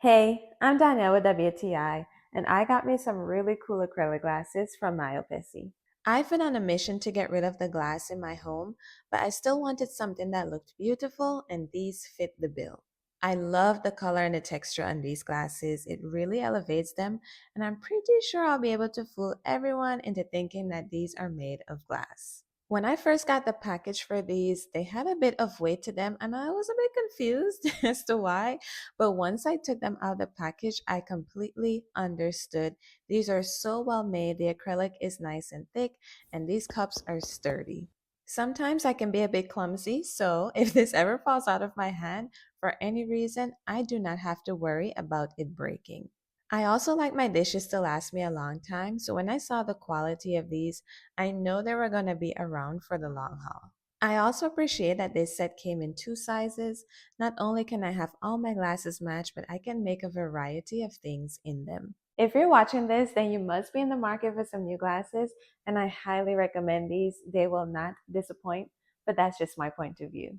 Hey, I'm Danielle with WTI, and I got me some really cool acrylic glasses from MIYOPESI. I've been on a mission to get rid of the glass in my home, but I still wanted something that looked beautiful, and these fit the bill. I love the color and the texture on these glasses. It really elevates them, and I'm pretty sure I'll be able to fool everyone into thinking that these are made of glass. When I first got the package for these, they had a bit of weight to them, and I was a bit confused as to why. But once I took them out of the package, I completely understood. These are so well made. The acrylic is nice and thick, and these cups are sturdy. Sometimes I can be a bit clumsy, so if this ever falls out of my hand for any reason, I do not have to worry about it breaking. I also like my dishes to last me a long time, so when I saw the quality of these, I know they were going to be around for the long haul. I also appreciate that this set came in two sizes. Not only can I have all my glasses match, but I can make a variety of things in them. If you're watching this, then you must be in the market for some new glasses, and I highly recommend these. They will not disappoint, but that's just my point of view.